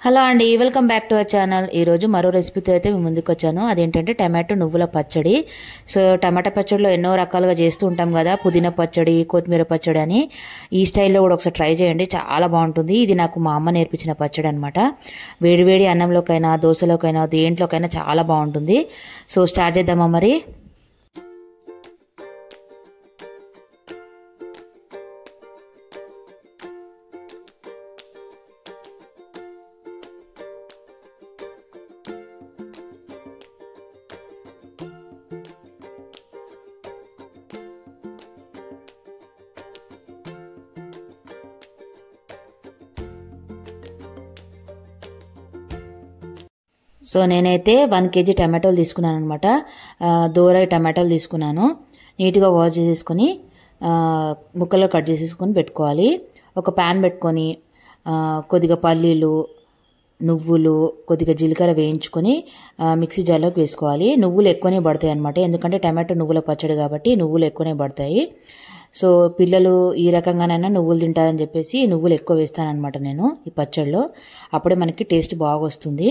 Hello అండి, welcome back to our channel. ఈరోజు మరో రెసిపీతో అయితే మేము ముందుకు వచ్చాను. అదేంటంటే టమాటో నువ్వుల పచ్చడి. సో టమాటా పచ్చడిలో ఎన్నో రకాలుగా చేస్తూ ఉంటాం కదా, పుదీనా పచ్చడి, కొత్తిమీర పచ్చడి అని. ఈ స్టైల్లో కూడా ఒకసారి ట్రై చేయండి, చాలా బాగుంటుంది. ఇది నాకు మా అమ్మ నేర్పించిన పచ్చడి అనమాట. వేడివేడి అన్నంలోకైనా, దోశలోకైనా, దేంట్లోకైనా చాలా బాగుంటుంది. సో స్టార్ట్ చేద్దామా మరి. సో నేనైతే 1 kg టమాటోలు తీసుకున్నాను అనమాట. దోరై టమాటోలు తీసుకున్నాను. నీట్గా వాష్ చేసేసుకొని ముక్కలు కట్ చేసేసుకొని పెట్టుకోవాలి. ఒక ప్యాన్ పెట్టుకొని కొద్దిగా పల్లీలు, నువ్వులు, కొద్దిగా జీలకర్ర వేయించుకొని మిక్సీ జార్లోకి వేసుకోవాలి. నువ్వులు ఎక్కువనే పడతాయి అనమాట, ఎందుకంటే టమాటో నువ్వుల పచ్చడి కాబట్టి నువ్వులు ఎక్కువనే పడతాయి. సో పిల్లలు ఈ రకంగానైనా నువ్వులు తింటారని చెప్పేసి నువ్వులు ఎక్కువ వేస్తానమాట నేను ఈ పచ్చడిలో. అప్పుడే మనకి టేస్ట్ బాగా వస్తుంది.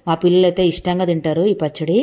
మా పిల్లలు అయితే ఇష్టంగా తింటారు ఈ పచ్చడి.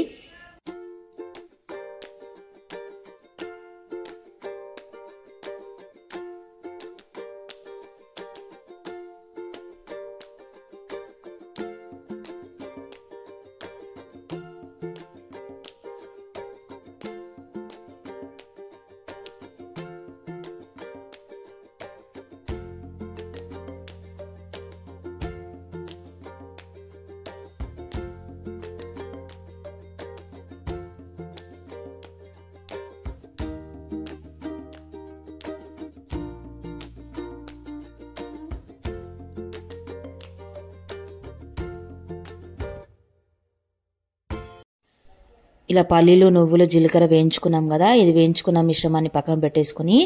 ఇలా పల్లీలు, నువ్వులు, జీలకర్ర వేయించుకున్నాం కదా, ఇది వేయించుకున్న మిశ్రమాన్ని పక్కన పెట్టేసుకుని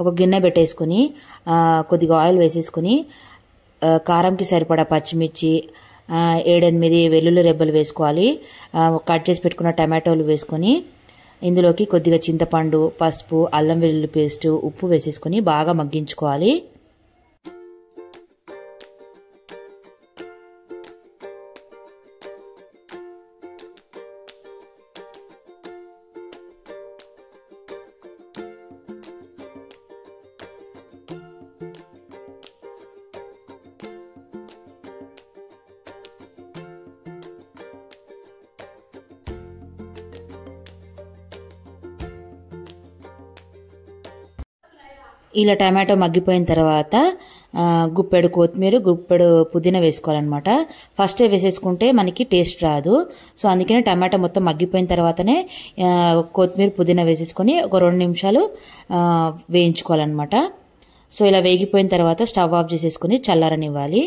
ఒక గిన్నె పెట్టేసుకుని కొద్దిగా ఆయిల్ వేసేసుకుని కారంకి సరిపడా పచ్చిమిర్చి, 7-8 వెల్లుల్లి రెబ్బలు వేసుకోవాలి. కట్ చేసి పెట్టుకున్న టమాటోలు వేసుకొని ఇందులోకి కొద్దిగా చింతపండు, పసుపు, అల్లం వెల్లుల్లి పేస్టు, ఉప్పు వేసేసుకొని బాగా మగ్గించుకోవాలి. ఇలా టమాటో మగ్గిపోయిన తర్వాత గుప్పెడు కొత్తిమీర, గుప్పెడు పుదీనా వేసుకోవాలన్నమాట. ఫస్టే వేసేసుకుంటే మనకి టేస్ట్ రాదు. సో అందుకనే టమాటో మొత్తం మగ్గిపోయిన తర్వాతనే కొత్తిమీర, పుదీనా వేసేసుకొని ఒక 2 నిమిషాలు వేయించుకోవాలన్నమాట. సో ఇలా వేగిపోయిన తర్వాత స్టవ్ ఆఫ్ చేసేసుకొని చల్లారనివ్వాలి.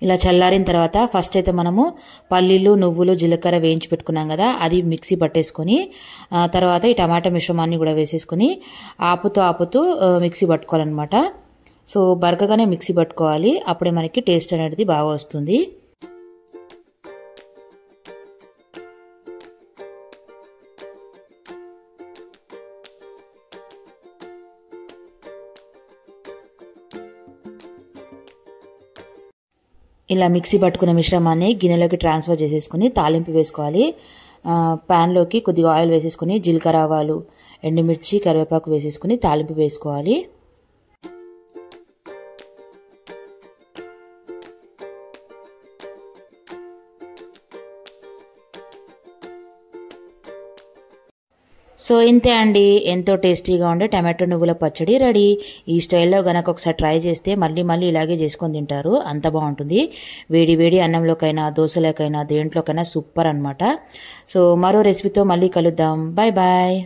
ఇలా చల్లారిన తర్వాత ఫస్ట్ అయితే మనము పల్లీలు, నువ్వులు, జీలకర్ర వేయించి పెట్టుకున్నాం కదా, అది మిక్సీ పట్టేసుకొని తర్వాత ఈ టమాటా మిశ్రమాన్ని కూడా వేసేసుకొని ఆపుతూ మిక్సీ పట్టుకోవాలన్నమాట. సో బరకగానే మిక్సీ పట్టుకోవాలి, అప్పుడే మనకి టేస్ట్ అనేది బాగా వస్తుంది. ఇలా మిక్సీ పట్టుకున్న మిశ్రమాన్ని గిన్నెలోకి ట్రాన్స్ఫర్ చేసేసుకుని తాలింపు వేసుకోవాలి. ప్యాన్లోకి కొద్దిగా ఆయిల్ వేసేసుకుని జీలకర్ర, ఆవాలు, ఎండుమిర్చి, కరివేపాకు వేసేసుకుని తాలింపు వేసుకోవాలి. సో ఇంతే అండి, ఎంతో టేస్టీగా ఉండే టమాటో నువ్వుల పచ్చడి రెడీ. ఈ స్టైల్లో గనక ఒకసారి ట్రై చేస్తే మళ్ళీ మళ్ళీ ఇలాగే చేసుకొని తింటారు, అంత బాగుంటుంది. వేడి వేడి అన్నంలోకైనా దోశలోకైనా దేంట్లోకైనా సూపర్ అనమాట. సో మరో రెసిపీతో మళ్ళీ కలుద్దాం. Bye bye.